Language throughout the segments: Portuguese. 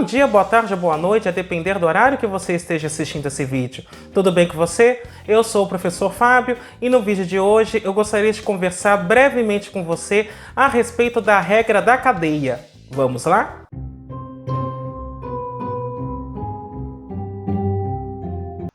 Bom dia, boa tarde, boa noite, a depender do horário que você esteja assistindo esse vídeo. Tudo bem com você? Eu sou o professor Fábio e no vídeo de hoje eu gostaria de conversar brevemente com você a respeito da regra da cadeia. Vamos lá?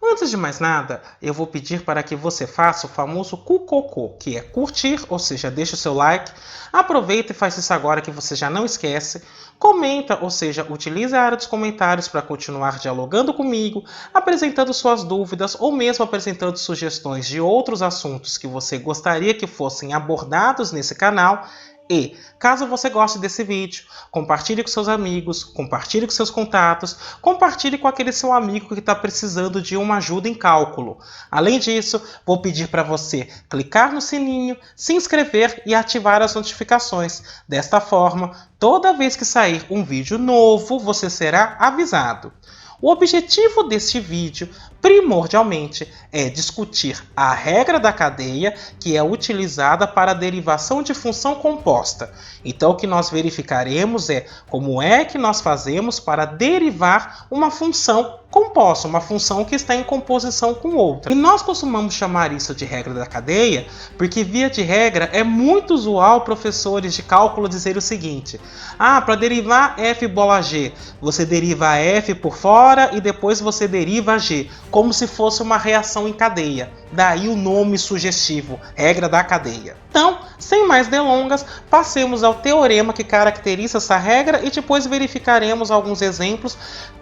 Antes de mais nada, eu vou pedir para que você faça o famoso cucocô, que é curtir, ou seja, deixa o seu like, aproveita e faz isso agora que você já não esquece, comenta, ou seja, utilize a área dos comentários para continuar dialogando comigo, apresentando suas dúvidas ou mesmo apresentando sugestões de outros assuntos que você gostaria que fossem abordados nesse canal. E, caso você goste desse vídeo, compartilhe com seus amigos, compartilhe com seus contatos, compartilhe com aquele seu amigo que está precisando de uma ajuda em cálculo. Além disso, vou pedir para você clicar no sininho, se inscrever e ativar as notificações. Desta forma, toda vez que sair um vídeo novo, você será avisado. O objetivo deste vídeo, primordialmente, é discutir a regra da cadeia que é utilizada para a derivação de função composta. Então, o que nós verificaremos é como é que nós fazemos para derivar uma função composta, uma função que está em composição com outra. E nós costumamos chamar isso de regra da cadeia porque, via de regra, é muito usual professores de cálculo dizerem o seguinte: para derivar f bola g, você deriva a f por fora e depois você deriva a g, como se fosse uma reação em cadeia. Daí o nome sugestivo, regra da cadeia. Então, sem mais delongas, passemos ao teorema que caracteriza essa regra e depois verificaremos alguns exemplos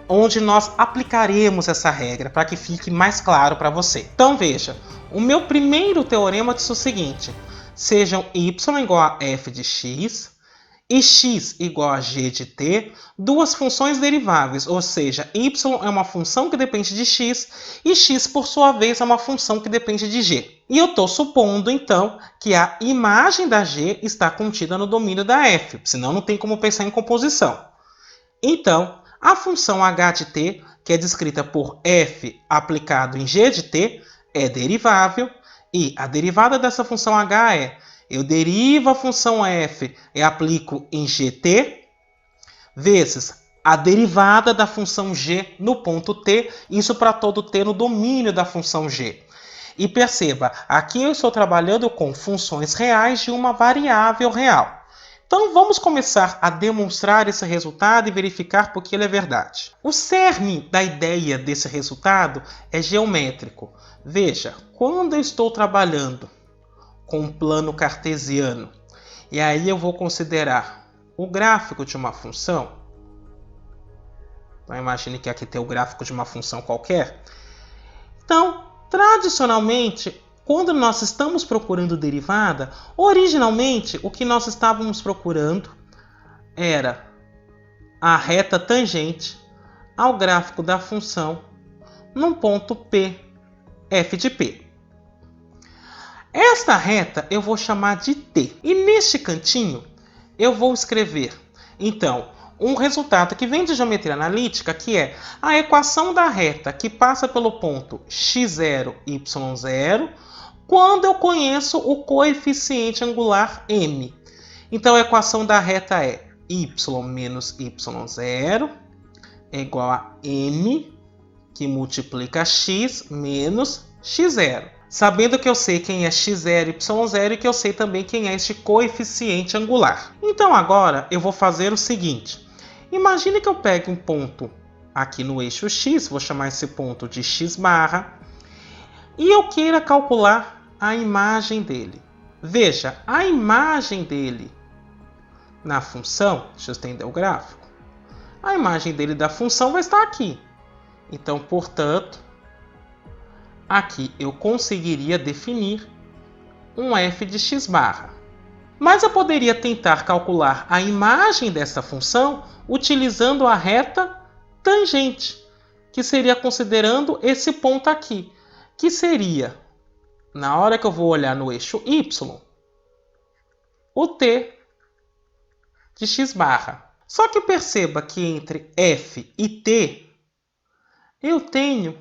onde nós aplicaremos essa regra para que fique mais claro para você. Então veja, o meu primeiro teorema diz o seguinte: sejam y igual a f de x e x igual a g de t, duas funções deriváveis, ou seja, y é uma função que depende de x e x, por sua vez, é uma função que depende de g. E eu estou supondo, então, que a imagem da g está contida no domínio da f, senão não tem como pensar em composição. Então, a função h de t, que é descrita por f aplicado em g de t, é derivável, e a derivada dessa função h é: eu derivo a função f e aplico em gt, vezes a derivada da função g no ponto t, isso para todo t no domínio da função g. E perceba, aqui eu estou trabalhando com funções reais de uma variável real. Então vamos começar a demonstrar esse resultado e verificar por que ele é verdade. O cerne da ideia desse resultado é geométrico. Veja, quando eu estou trabalhando com um plano cartesiano, e aí eu vou considerar o gráfico de uma função. Então imagine que aqui tem o gráfico de uma função qualquer. Então, tradicionalmente, quando nós estamos procurando derivada, originalmente o que nós estávamos procurando era a reta tangente ao gráfico da função num ponto P, f de P. Esta reta eu vou chamar de t. E neste cantinho eu vou escrever, então, um resultado que vem de geometria analítica, que é a equação da reta que passa pelo ponto x0, y0, quando eu conheço o coeficiente angular m. Então, a equação da reta é y menos y0 é igual a m, que multiplica x menos x0. Sabendo que eu sei quem é x0 e y0 e que eu sei também quem é este coeficiente angular. Então agora eu vou fazer o seguinte. Imagine que eu pegue um ponto aqui no eixo x, vou chamar esse ponto de x barra, e eu queira calcular a imagem dele. Veja, a imagem dele na função, deixa eu estender o gráfico, a imagem dele da função vai estar aqui. Então, portanto, aqui eu conseguiria definir um f de x barra. Mas eu poderia tentar calcular a imagem dessa função utilizando a reta tangente, que seria considerando esse ponto aqui, que seria, na hora que eu vou olhar no eixo y, o t de x barra. Só que perceba que entre f e t eu tenho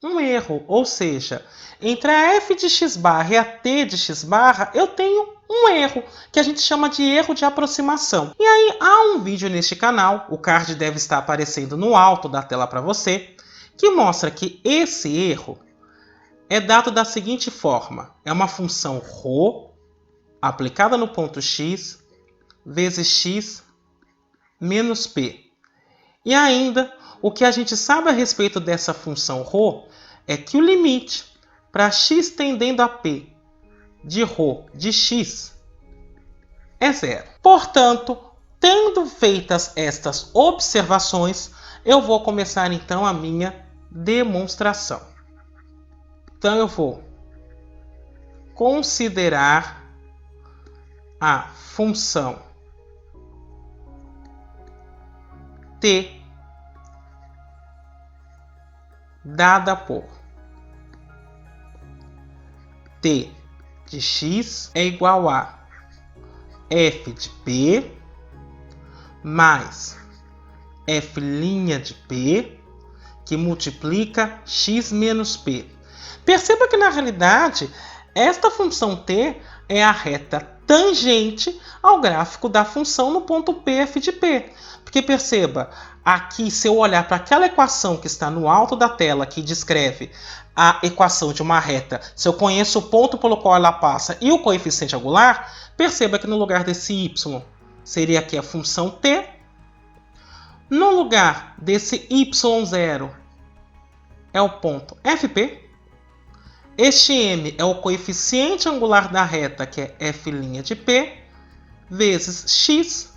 um erro, ou seja, entre a f de x barra e a t de x barra eu tenho um erro, que a gente chama de erro de aproximação. E aí há um vídeo neste canal, o card deve estar aparecendo no alto da tela para você, que mostra que esse erro é dado da seguinte forma. É uma função ρ aplicada no ponto x vezes x menos p. E ainda, o que a gente sabe a respeito dessa função ρ é que o limite para x tendendo a p de ρ de x é zero. Portanto, tendo feitas estas observações, eu vou começar então a minha demonstração. Então eu vou considerar a função t dada por t de x é igual a f de p mais f' de p, que multiplica x menos p. Perceba que, na realidade, esta função t é a reta tangente ao gráfico da função no ponto P, f de p. Porque perceba, aqui, se eu olhar para aquela equação que está no alto da tela, que descreve a equação de uma reta, se eu conheço o ponto pelo qual ela passa e o coeficiente angular, perceba que no lugar desse y seria aqui a função t. No lugar desse y0 é o ponto fp. Este m é o coeficiente angular da reta, que é f' de p, vezes x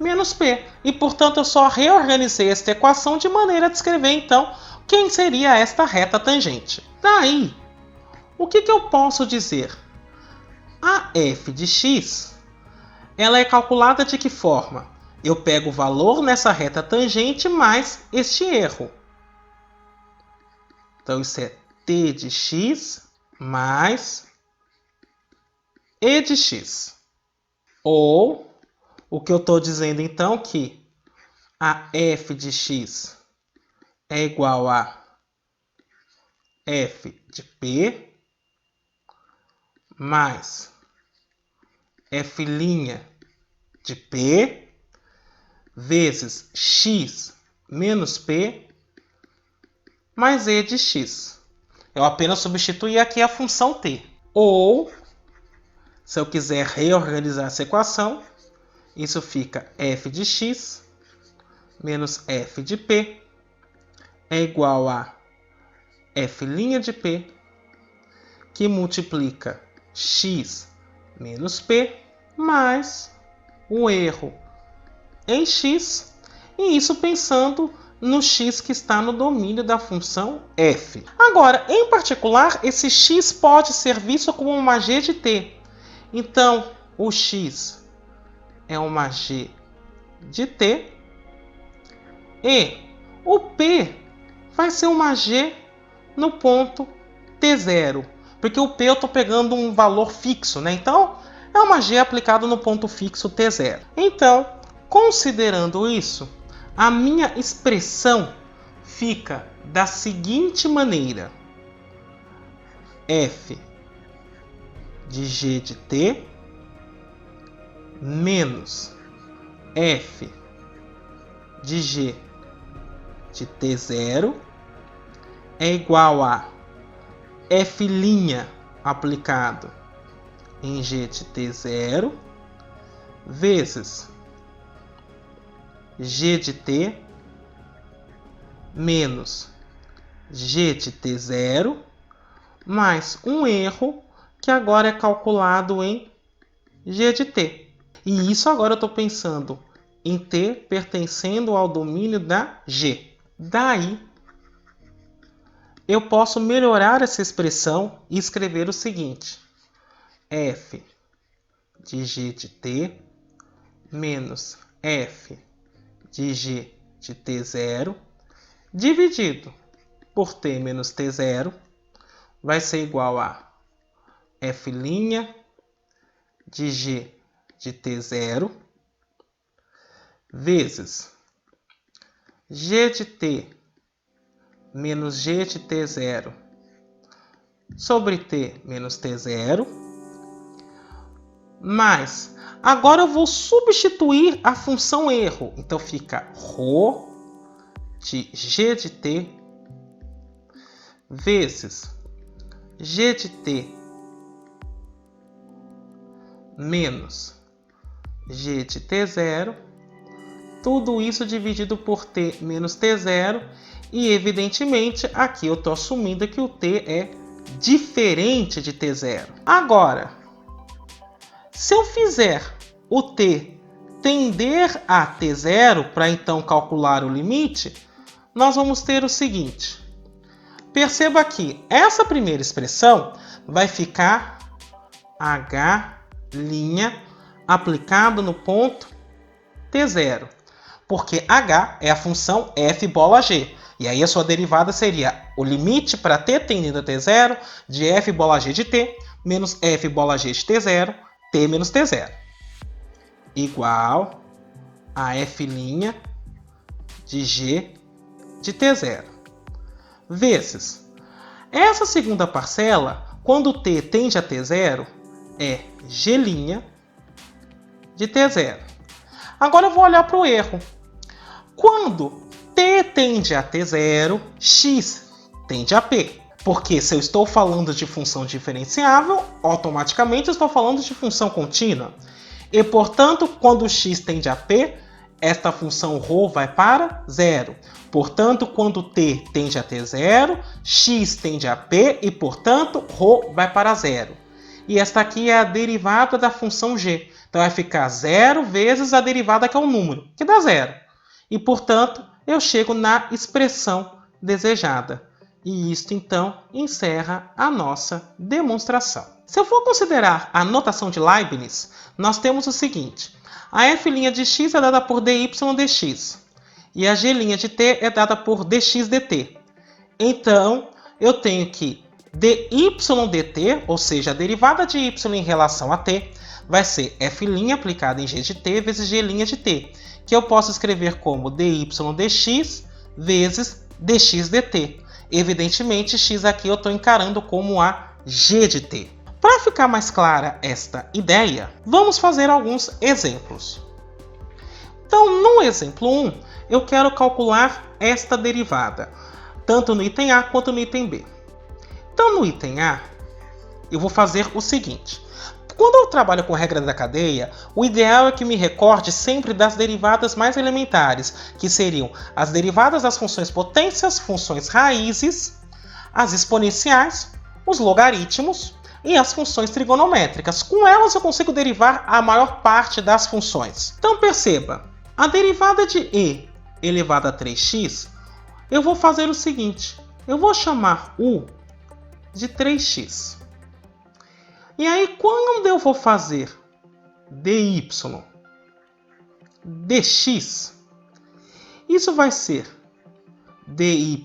menos p. E, portanto, eu só reorganizei esta equação de maneira a descrever, então, quem seria esta reta tangente. Daí, o que eu posso dizer? A f de x, ela é calculada de que forma? Eu pego o valor nessa reta tangente mais este erro. Então, isso é t de x mais e de x. Ou, o que eu estou dizendo então, que a f de x é igual a f de p mais f' de p vezes x menos p mais e de x. Eu apenas substituí aqui a função t. Ou, se eu quiser reorganizar essa equação, isso fica f de x menos f de p é igual a f' de p, que multiplica x menos p mais o erro em x, e isso pensando no x que está no domínio da função f. Agora, em particular, esse x pode ser visto como uma g de t. Então, o x é uma g de t e o p vai ser uma g no ponto t0, porque o p eu estou pegando um valor fixo, né? Então, é uma g aplicada no ponto fixo t0. Então, considerando isso, a minha expressão fica da seguinte maneira: f de g de t menos f de g de t0 é igual a f' aplicado em g de t0 vezes g de t menos g de t0 mais um erro que agora é calculado em g de t. E isso agora eu estou pensando em t pertencendo ao domínio da g. Daí, eu posso melhorar essa expressão e escrever o seguinte: f de g de t menos f de g de t0 dividido por t menos t0 vai ser igual a f' de g de t0 vezes g de t menos g de t0 sobre t menos t0 Mas agora eu vou substituir a função erro. Então fica ρ de g de t vezes g de t menos g de t0, tudo isso dividido por t menos t0, e evidentemente aqui eu estou assumindo que o t é diferente de t0. Agora, se eu fizer o t tender a t0 para então calcular o limite, nós vamos ter o seguinte. Perceba que essa primeira expressão vai ficar h' aplicado no ponto t0, porque h é a função f bola g. E aí a sua derivada seria o limite para t tendendo a t0 de f bola g de t menos f bola g de t0, t menos t0, igual a f' de g de t0, vezes essa segunda parcela, quando t tende a t0, é g' de t0. Agora eu vou olhar para o erro. Quando t tende a t0, x tende a p. Porque se eu estou falando de função diferenciável, automaticamente eu estou falando de função contínua. E, portanto, quando x tende a p, esta função ρ vai para 0. Portanto, quando t tende a t0, x tende a p e, portanto, ρ vai para 0. E esta aqui é a derivada da função g. Então, vai ficar 0 vezes a derivada, que é um número, que dá 0. E, portanto, eu chego na expressão desejada. E isto, então, encerra a nossa demonstração. Se eu for considerar a notação de Leibniz, nós temos o seguinte. A f' de x é dada por dy dx. E a g' de t é dada por dx dt. Então, eu tenho que dy dt, ou seja, a derivada de y em relação a t, vai ser f' aplicada em g de t vezes g' de t, que eu posso escrever como dy dx vezes dx dt. Evidentemente, x aqui eu estou encarando como a g de t. Para ficar mais clara esta ideia, vamos fazer alguns exemplos. Então, no exemplo 1, eu quero calcular esta derivada, tanto no item A quanto no item B. Então, no item A, eu vou fazer o seguinte. Quando eu trabalho com regra da cadeia, o ideal é que me recorde sempre das derivadas mais elementares, que seriam as derivadas das funções potências, funções raízes, as exponenciais, os logaritmos e as funções trigonométricas. Com elas eu consigo derivar a maior parte das funções. Então perceba, a derivada de e elevado a 3x, eu vou fazer o seguinte. Eu vou chamar u de 3x. E aí, quando eu vou fazer dy dx, isso vai ser dy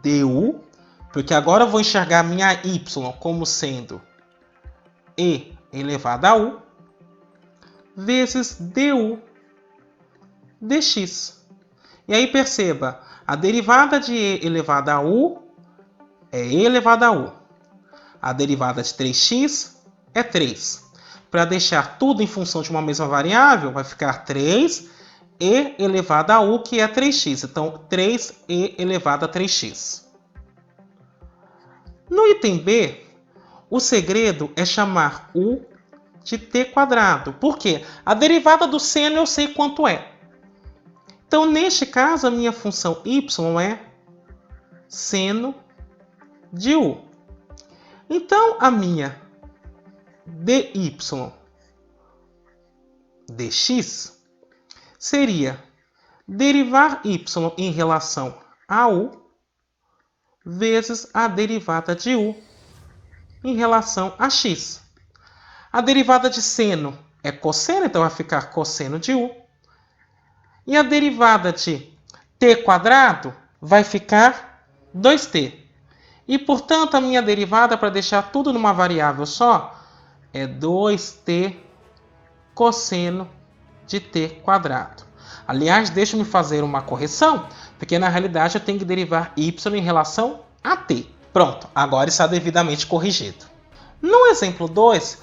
du, porque agora eu vou enxergar minha y como sendo e elevado a u, vezes du dx. E aí perceba, a derivada de e elevado a u é e elevado a u. A derivada de 3x é 3. Para deixar tudo em função de uma mesma variável, vai ficar 3e elevado a u, que é 3x. Então, 3e elevado a 3x. No item B, o segredo é chamar u de t quadrado. Por quê? A derivada do seno eu sei quanto é. Então, neste caso, a minha função y é seno de u. Então, a minha dy dx seria derivar y em relação a u vezes a derivada de u em relação a x. A derivada de seno é cosseno, então vai ficar cosseno de u. E a derivada de t quadrado vai ficar 2t. E, portanto, a minha derivada, para deixar tudo numa variável só, é 2t cosseno de t quadrado. Aliás, deixa-me fazer uma correção, porque na realidade eu tenho que derivar y em relação a t. Pronto, agora está devidamente corrigido. No exemplo 2,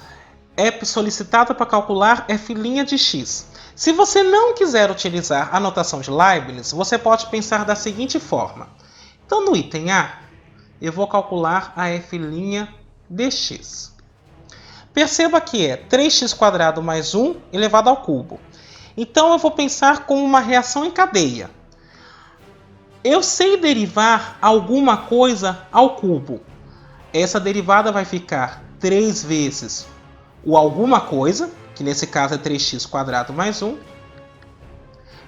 é solicitada para calcular f' de x. Se você não quiser utilizar a notação de Leibniz, você pode pensar da seguinte forma. Então, no item A, eu vou calcular a f' de x. Perceba que é 3x² mais 1 elevado ao cubo. Então, eu vou pensar como uma reação em cadeia. Eu sei derivar alguma coisa ao cubo. Essa derivada vai ficar 3 vezes o alguma coisa, que nesse caso é 3x² mais 1,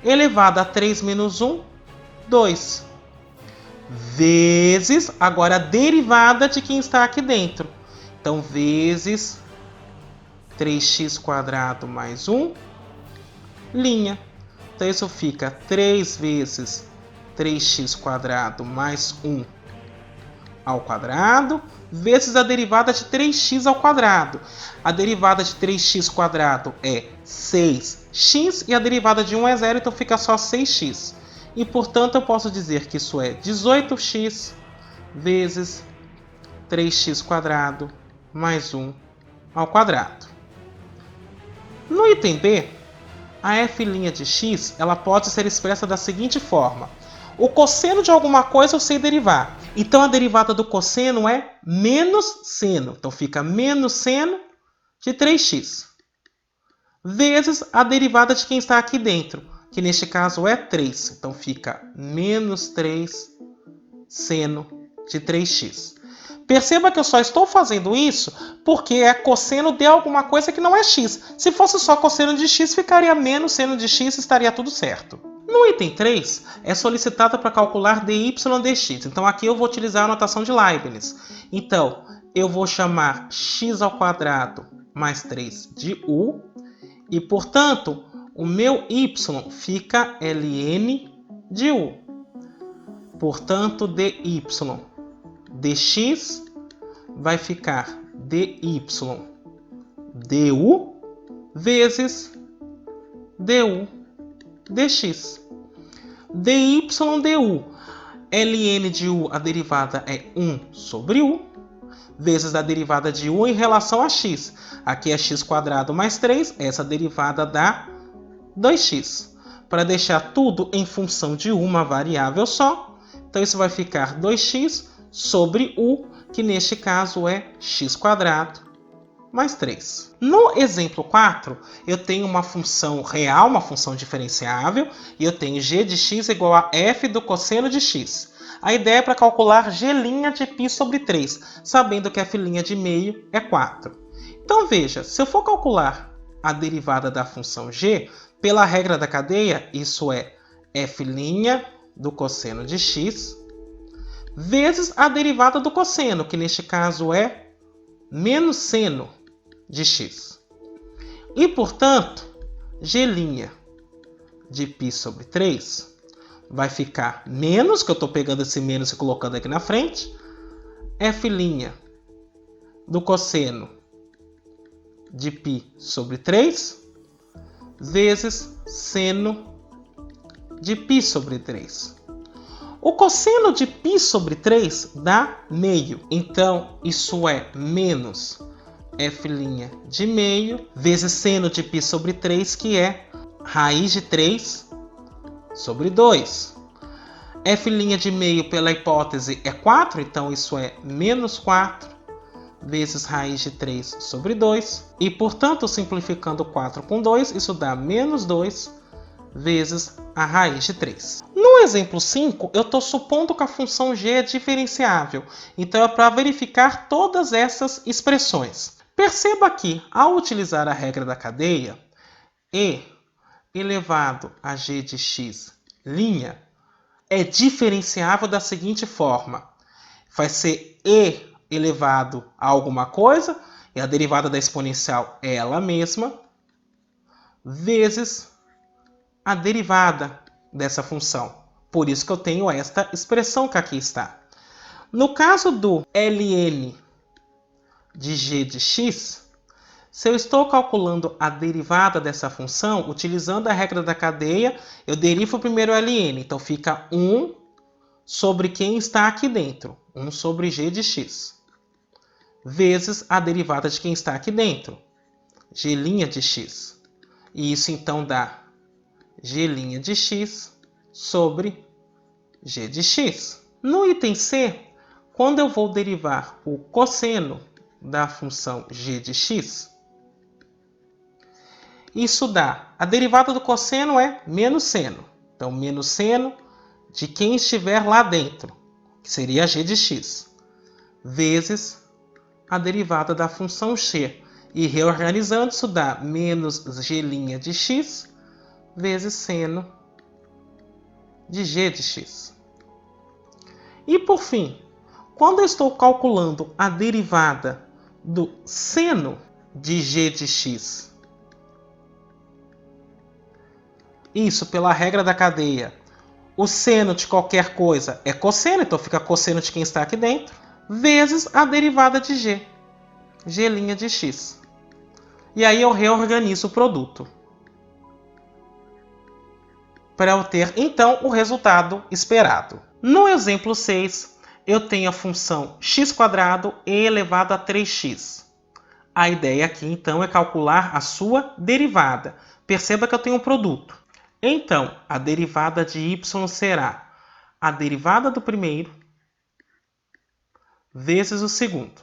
elevado a 3 menos 1, 2. Vezes, agora a derivada de quem está aqui dentro. Então, vezes 3x² mais 1, linha. Então, isso fica 3 vezes 3x² mais 1 ao quadrado, vezes a derivada de 3x ao quadrado. A derivada de 3x² é 6x e a derivada de 1 é 0, então fica só 6x. E, portanto, eu posso dizer que isso é 18x vezes 3x² mais 1 ao quadrado. No item B, a f' de x ela pode ser expressa da seguinte forma. O cosseno de alguma coisa eu sei derivar. Então, a derivada do cosseno é menos seno. Então, fica menos seno de 3x. Vezes a derivada de quem está aqui dentro, que neste caso é 3. Então, fica menos 3 seno de 3x. Perceba que eu só estou fazendo isso porque é cosseno de alguma coisa que não é x. Se fosse só cosseno de x, ficaria menos seno de x e estaria tudo certo. No item 3, é solicitada para calcular dy dx. Então, aqui eu vou utilizar a notação de Leibniz. Então, eu vou chamar x² mais 3 de u. E, portanto, o meu y fica ln de u. Portanto, dy dx vai ficar dy du vezes du dx. dy du. Ln de u, a derivada é 1 sobre u, vezes a derivada de u em relação a x. Aqui é x² mais 3, essa derivada dá 2x. Para deixar tudo em função de uma variável só, então isso vai ficar 2x sobre u, que neste caso é x² mais 3. No exemplo 4, eu tenho uma função real, uma função diferenciável, e eu tenho g de x igual a f do cosseno de x. A ideia é para calcular g' de π sobre 3, sabendo que f' de meio é 4. Então veja, se eu for calcular a derivada da função g, pela regra da cadeia, isso é f' do cosseno de x, vezes a derivada do cosseno, que neste caso é menos seno de x. E, portanto, g' de π sobre 3 vai ficar menos, que eu estou pegando esse menos e colocando aqui na frente, f' do cosseno de π sobre 3 vezes seno de π sobre 3. O cosseno de π sobre 3 dá meio. Então, isso é menos f' de meio vezes seno de π sobre 3, que é raiz de 3 sobre 2. F' de meio pela hipótese é 4, então isso é menos 4 vezes raiz de 3 sobre 2. E, portanto, simplificando 4 com 2, isso dá menos 2 vezes a raiz de 3. No exemplo 5, eu estou supondo que a função g é diferenciável. Então, é para verificar todas essas expressões. Perceba que, ao utilizar a regra da cadeia, e elevado a g de x' é diferenciável da seguinte forma. Vai ser e elevado a alguma coisa, e a derivada da exponencial é ela mesma, vezes a derivada dessa função. Por isso que eu tenho esta expressão que aqui está. No caso do ln de g de x, se eu estou calculando a derivada dessa função, utilizando a regra da cadeia, eu derivo primeiro o ln. Então, fica 1 sobre quem está aqui dentro. 1 sobre g de x. Vezes a derivada de quem está aqui dentro. g' de x. E isso então dá g' de x sobre g de x. No item C, quando eu vou derivar o cosseno da função g de x, isso dá, a derivada do cosseno é menos seno. Então, menos seno de quem estiver lá dentro, que seria g de x, vezes a derivada da função x. E reorganizando, isso dá menos g' de x vezes seno de g de x. E por fim, quando eu estou calculando a derivada do seno de g de x, isso pela regra da cadeia, o seno de qualquer coisa é cosseno, então fica cosseno de quem está aqui dentro, vezes a derivada de g, g' de x. E aí eu reorganizo o produto para eu ter, então, o resultado esperado. No exemplo 6, eu tenho a função x² e elevado a 3x. A ideia aqui, então, é calcular a sua derivada. Perceba que eu tenho um produto. Então, a derivada de y será a derivada do primeiro vezes o segundo,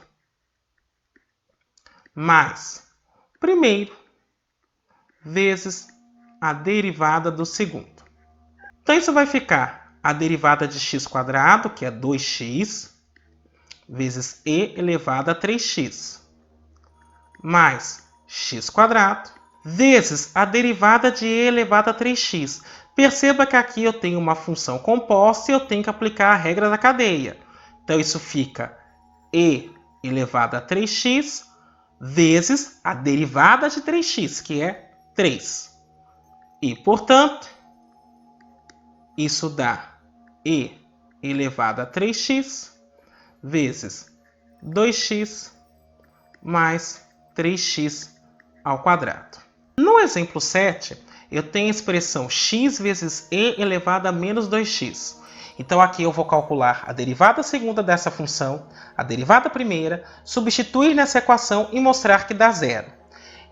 mais primeiro vezes a derivada do segundo. Então, isso vai ficar a derivada de x², que é 2x, vezes e elevado a 3x, mais x², vezes a derivada de e elevado a 3x. Perceba que aqui eu tenho uma função composta e eu tenho que aplicar a regra da cadeia. Então, isso fica e elevado a 3x vezes a derivada de 3x, que é 3. E, portanto, isso dá e elevado a 3x vezes 2x mais 3x ao quadrado. No exemplo 7, eu tenho a expressão x vezes e elevado a menos 2x. Então aqui eu vou calcular a derivada segunda dessa função, a derivada primeira, substituir nessa equação e mostrar que dá zero.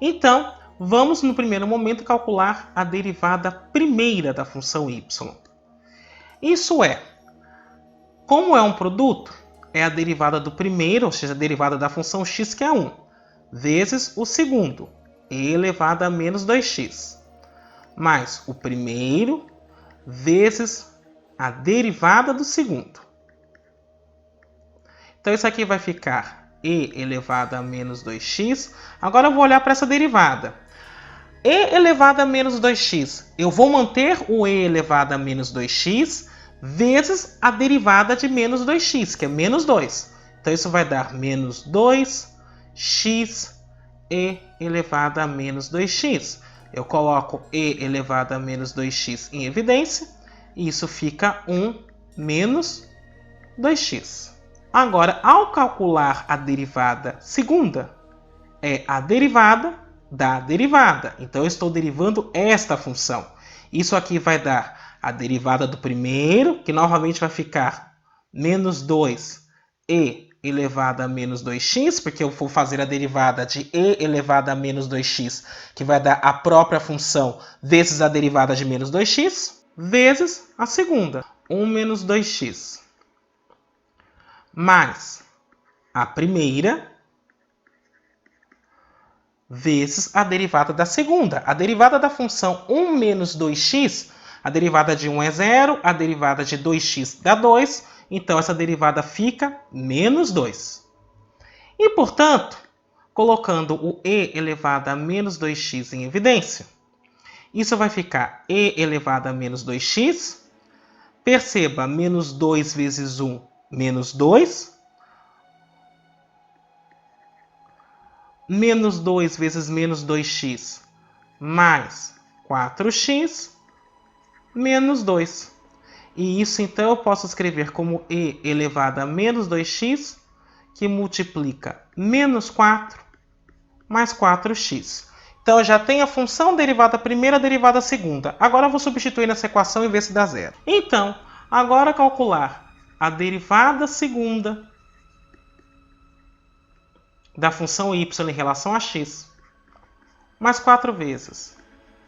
Então, vamos no primeiro momento calcular a derivada primeira da função y. Isso é, como é um produto, é a derivada do primeiro, ou seja, a derivada da função x, que é 1, vezes o segundo, e elevado a menos 2x, mais o primeiro vezes a derivada do segundo. Então, isso aqui vai ficar e elevado a menos 2x. Agora eu vou olhar para essa derivada. E elevado a menos 2x, eu vou manter o e elevado a menos 2x vezes a derivada de menos 2x, que é menos 2. Então, isso vai dar menos 2x e elevado a menos 2x. Eu coloco e elevado a menos 2x em evidência, e isso fica 1 menos 2x. Agora, ao calcular a derivada segunda, é a derivada da derivada. Então, eu estou derivando esta função. Isso aqui vai dar a derivada do primeiro, que novamente vai ficar menos 2 e elevado a menos 2x, porque eu vou fazer a derivada de e elevado a menos 2x, que vai dar a própria função vezes a derivada de menos 2x, vezes a segunda, 1 menos 2x, mais a primeira vezes a derivada da segunda. A derivada da função 1 menos 2x, a derivada de 1 é 0, a derivada de 2x dá 2, então essa derivada fica menos 2. E, portanto, colocando o e elevado a menos 2x em evidência, isso vai ficar e elevado a menos 2x. Perceba, menos 2 vezes 1, menos 2. Menos 2 vezes menos 2x, mais 4x, menos 2. E isso, então, eu posso escrever como e elevado a menos 2x, que multiplica menos 4 mais 4x. Então, eu já tenho a função derivada primeira, derivada segunda. Agora, eu vou substituir nessa equação e ver se dá zero. Então, agora calcular a derivada segunda da função y em relação a x. mais 4 vezes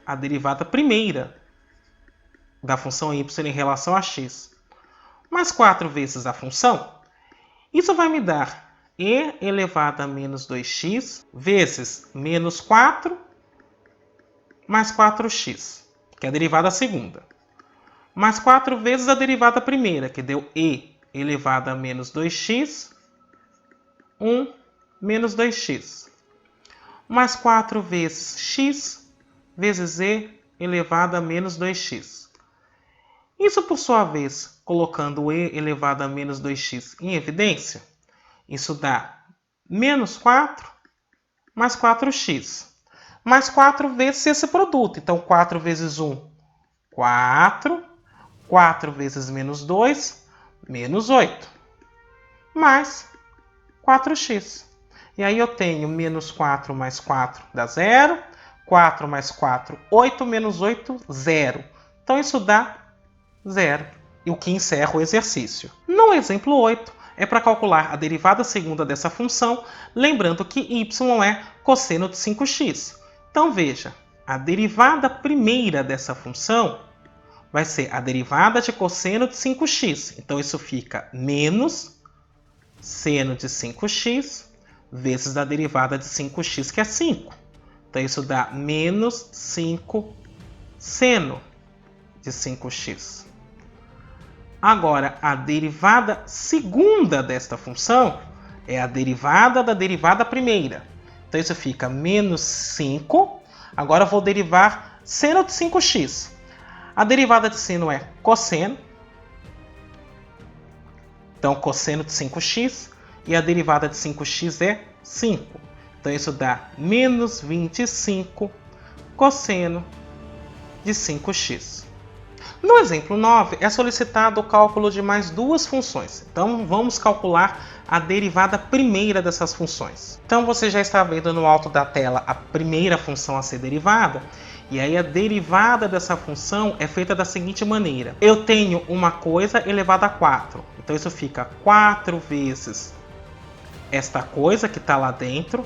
a derivada primeira da função y em relação a x, mais 4 vezes a função, isso vai me dar e elevado a menos 2x vezes menos 4 mais 4x, que é a derivada segunda, mais 4 vezes a derivada primeira, que deu e elevado a menos 2x, 1 menos 2x, mais 4 vezes x vezes e elevado a menos 2x. Isso, por sua vez, colocando e elevado a menos 2x em evidência, isso dá menos 4 mais 4x, mais 4 vezes esse produto. Então, 4 vezes 1, 4, 4 vezes menos 2, menos 8, mais 4x. E aí eu tenho menos 4 mais 4 dá 0, 4 mais 4, 8 menos 8, 0. Então isso dá 0, e o que encerra o exercício. No exemplo 8, é para calcular a derivada segunda dessa função, lembrando que y é cosseno de 5x. Então veja, a derivada primeira dessa função vai ser a derivada de cosseno de 5x. Então isso fica menos seno de 5x vezes a derivada de 5x, que é 5. Então isso dá menos 5 seno de 5x. Agora, a derivada segunda desta função é a derivada da derivada primeira. Então isso fica menos 5. Agora eu vou derivar seno de 5x. A derivada de seno é cosseno. Então, cosseno de 5x. E a derivada de 5x é 5. Então, isso dá menos 25 cosseno de 5x. No exemplo 9, é solicitado o cálculo de mais duas funções. Então, vamos calcular a derivada primeira dessas funções. Então, você já está vendo no alto da tela a primeira função a ser derivada. E aí, a derivada dessa função é feita da seguinte maneira. Eu tenho uma coisa elevada a 4. Então, isso fica 4 vezes esta coisa que está lá dentro.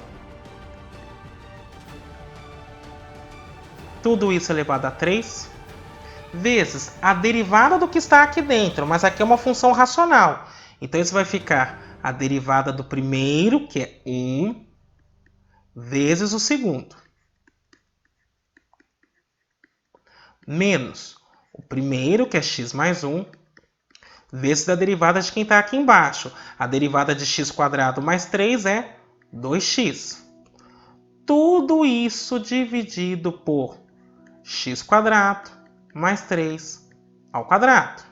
Tudo isso elevado a 3. Vezes a derivada do que está aqui dentro, mas aqui é uma função racional. Então isso vai ficar a derivada do primeiro, que é 1, vezes o segundo. Menos o primeiro, que é x mais 1, vezes a derivada de quem está aqui embaixo. A derivada de x² mais 3 é 2x. Tudo isso dividido por x² mais 3 ao quadrado.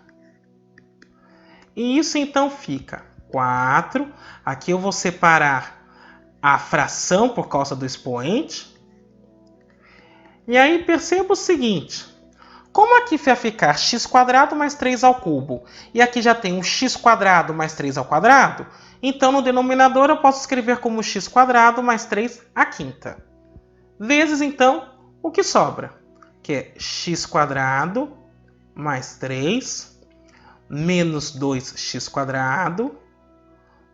E isso então fica 4. Aqui eu vou separar a fração por causa do expoente. E aí perceba o seguinte. Como aqui vai ficar x² mais 3 ao cubo, e aqui já tem um x² mais 3 ao quadrado, então no denominador eu posso escrever como x² mais 3 à quinta. Vezes então o que sobra, que é x² mais 3 menos 2x²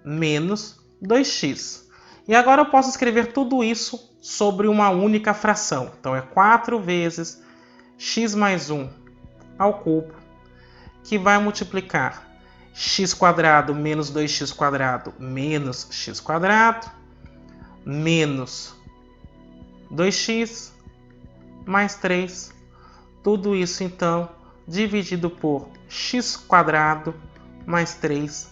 menos 2x. E agora eu posso escrever tudo isso sobre uma única fração. Então é 4 vezes x mais 1 ao cubo, que vai multiplicar x² menos 2x² menos x² menos 2x mais 3. Tudo isso, então, dividido por x² mais 3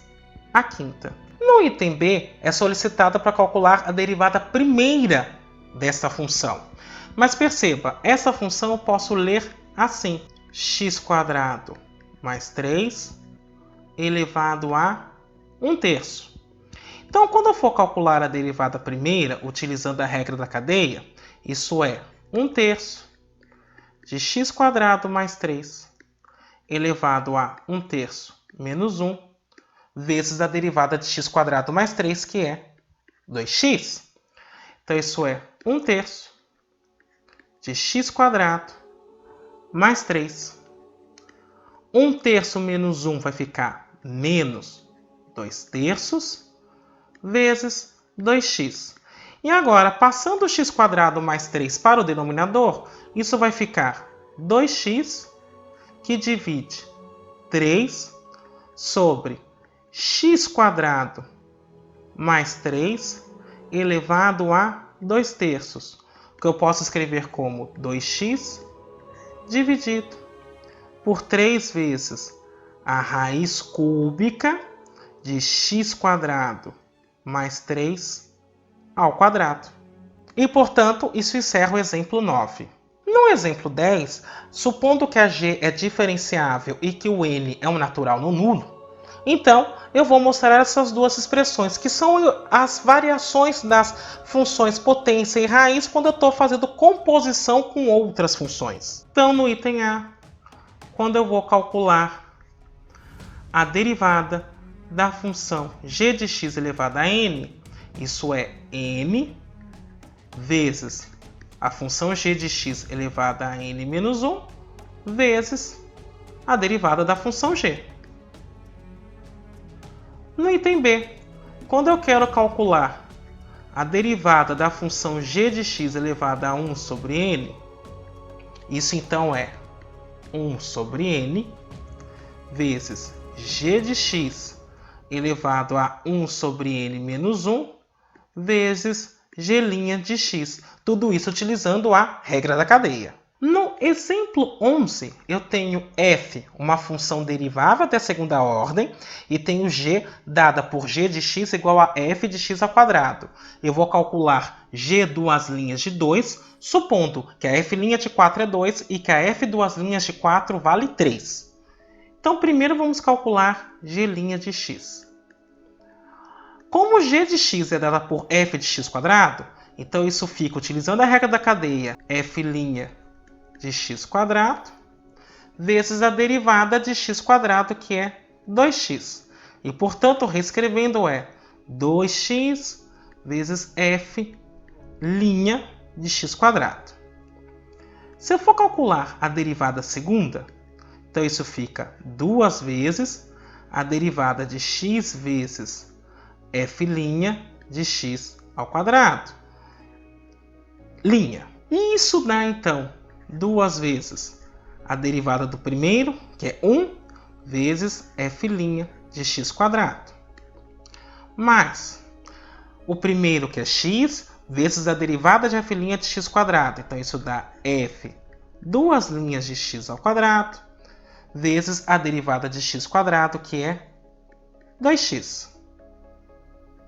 à quinta. No item B, é solicitado para calcular a derivada primeira desta função. Mas perceba, essa função eu posso ler assim. x² mais 3 elevado a 1/3. Então, quando eu for calcular a derivada primeira, utilizando a regra da cadeia, isso é 1/3 de x² mais 3 elevado a 1/3 menos 1 vezes a derivada de x² mais 3, que é 2x. Então, isso é 1/3 de x² mais 3. 1/3 menos 1 vai ficar menos 2/3 vezes 2x. E agora, passando o x² mais 3 para o denominador, isso vai ficar 2x, que divide 3 sobre x² mais 3 elevado a 2/3, que eu posso escrever como 2x dividido por 3 vezes a raiz cúbica de x² mais 3 ao quadrado. E, portanto, isso encerra o exemplo 9. No exemplo 10, supondo que a g é diferenciável e que o n é um natural no nulo, então eu vou mostrar essas duas expressões, que são as variações das funções potência e raiz quando eu estou fazendo composição com outras funções. Então, no item A, quando eu vou calcular a derivada da função g de x elevado a n, isso é n vezes a função g de x elevada a n menos 1 vezes a derivada da função g. No item B, quando eu quero calcular a derivada da função g de x elevada a 1 sobre n, isso então é 1 sobre n vezes g de x elevado a 1 sobre n menos 1 vezes g' de x. Tudo isso utilizando a regra da cadeia. No exemplo 11, eu tenho f, uma função derivável da segunda ordem, e tenho g dada por g de x igual a f de x ao quadrado. Eu vou calcular g duas linhas de 2, supondo que a f' de 4 é 2 e que a f duas linhas de 4 vale 3. Então, primeiro vamos calcular g' de x. Como g de x é dada por f de x², então isso fica utilizando a regra da cadeia f' de x² vezes a derivada de x², que é 2x. E, portanto, reescrevendo é 2x vezes f' de x². Se eu for calcular a derivada segunda, então isso fica 2 vezes a derivada de x vezes f' de x ao quadrado. Linha. E isso dá, então, 2 vezes a derivada do primeiro, que é 1, vezes f' de x². Mais o primeiro, que é x, vezes a derivada de f' de x². Então, isso dá f duas linhas de x ao quadrado, vezes a derivada de x², que é 2x.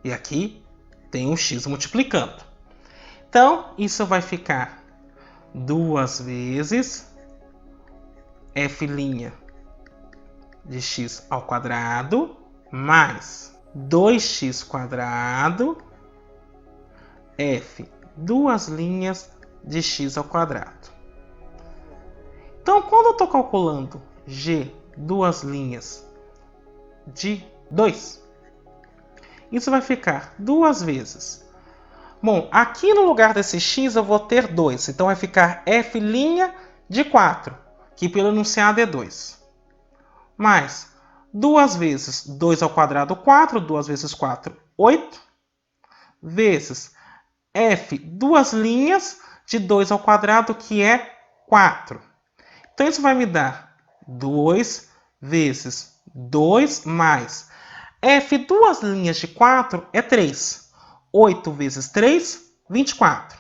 E aqui tem um x multiplicando. Então, isso vai ficar 2 vezes f' de x ao quadrado mais 2x² f duas linhas de x ao quadrado. Então, quando eu estou calculando g duas linhas de 2, isso vai ficar 2 vezes. Bom, aqui no lugar desse x eu vou ter 2, então vai ficar f' de 4, que pelo enunciado é 2. Mais 2 vezes 2 ao quadrado, 4, 2 vezes 4, 8, vezes f duas linhas de 2 ao quadrado, que é 4. Então, isso vai me dar 2 vezes 2 mais f duas linhas de 4 é 3. 8 vezes 3, 24.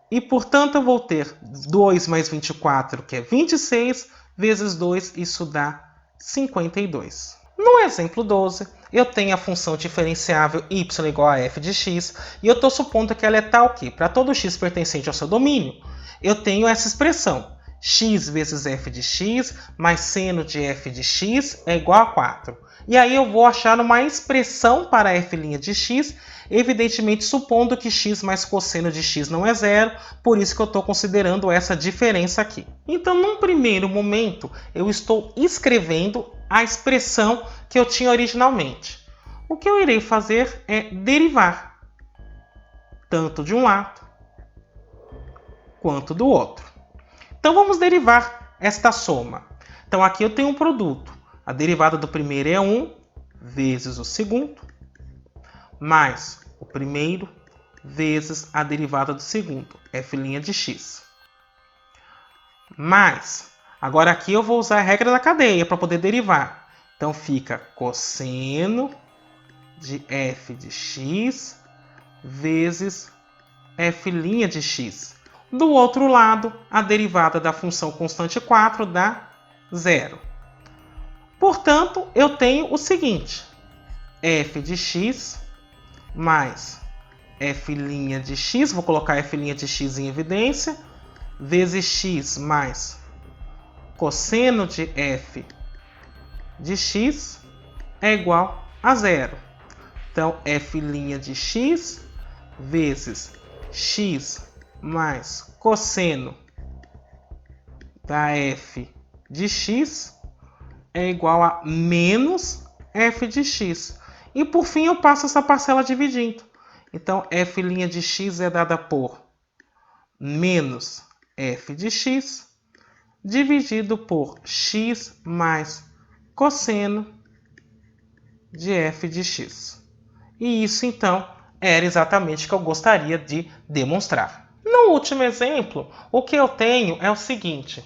E, portanto, eu vou ter 2 mais 24, que é 26, vezes 2, isso dá 52. No exemplo 12, eu tenho a função diferenciável y igual a f de x, e eu estou supondo que ela é tal que, para todo x pertencente ao seu domínio, eu tenho essa expressão, x vezes f de x mais seno de f de x é igual a 4. E aí eu vou achar uma expressão para f' de x, evidentemente supondo que x mais cosseno de x não é zero, por isso que eu estou considerando essa diferença aqui. Então, num primeiro momento, eu estou escrevendo a expressão que eu tinha originalmente. O que eu irei fazer é derivar, tanto de um lado quanto do outro. Então, vamos derivar esta soma. Então, aqui eu tenho um produto. A derivada do primeiro é 1 vezes o segundo, mais o primeiro vezes a derivada do segundo, f' de x. Mais, agora aqui eu vou usar a regra da cadeia para poder derivar. Então fica cosseno de f de x vezes f' de x. Do outro lado, a derivada da função constante 4 dá 0. Portanto, eu tenho o seguinte: f de x mais f' de x, vou colocar f' de x em evidência, vezes x mais cosseno de f de x é igual a 0. Então, f' de x vezes x mais cosseno da f de x é igual a menos f de x. E por fim eu passo essa parcela dividindo. Então, f' de x é dada por menos f de x dividido por x mais cosseno de f de x. E isso, então, era exatamente o que eu gostaria de demonstrar. No último exemplo, o que eu tenho é o seguinte.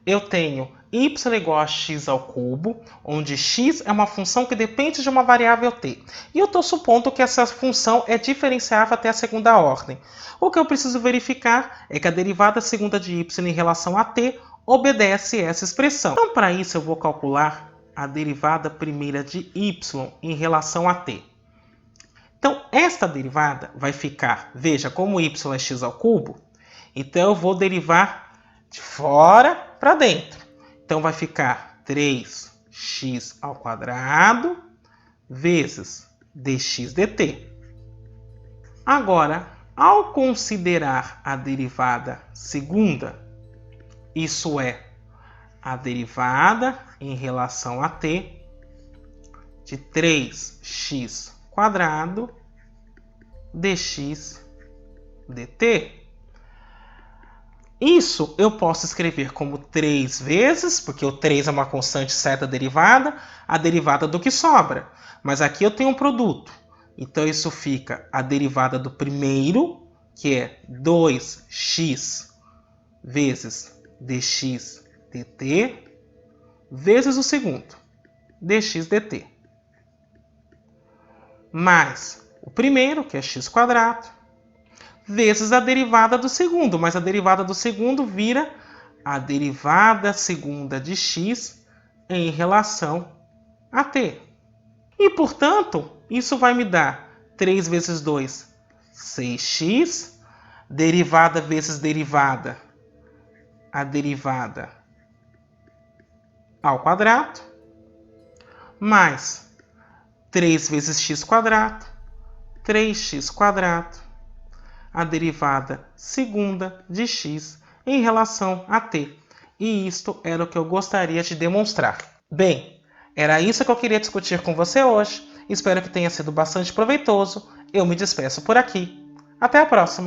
Eu tenho y igual a x ao cubo, onde x é uma função que depende de uma variável t. E eu estou supondo que essa função é diferenciável até a segunda ordem. O que eu preciso verificar é que a derivada segunda de y em relação a t obedece essa expressão. Então, para isso, eu vou calcular a derivada primeira de y em relação a t. Então, esta derivada vai ficar, veja, como y é x ao cubo, então eu vou derivar de fora para dentro. Então, vai ficar 3x ao quadrado vezes dx dt. Agora, ao considerar a derivada segunda, isso é, a derivada em relação a t de 3x quadrado dx dt. Isso eu posso escrever como 3 vezes, porque o 3 é uma constante certa derivada, a derivada do que sobra. Mas aqui eu tenho um produto. Então isso fica a derivada do primeiro, que é 2x vezes dx dt, vezes o segundo, dx dt. Mais o primeiro, que é x quadrado, vezes a derivada do segundo. Mas a derivada do segundo vira a derivada segunda de x em relação a t. E, portanto, isso vai me dar 3 vezes 2, 6x, derivada vezes derivada, a derivada ao quadrado, mais 3 vezes x quadrado, 3x quadrado, a derivada segunda de x em relação a t. E isto era o que eu gostaria de demonstrar. Bem, era isso que eu queria discutir com você hoje. Espero que tenha sido bastante proveitoso. Eu me despeço por aqui. Até a próxima!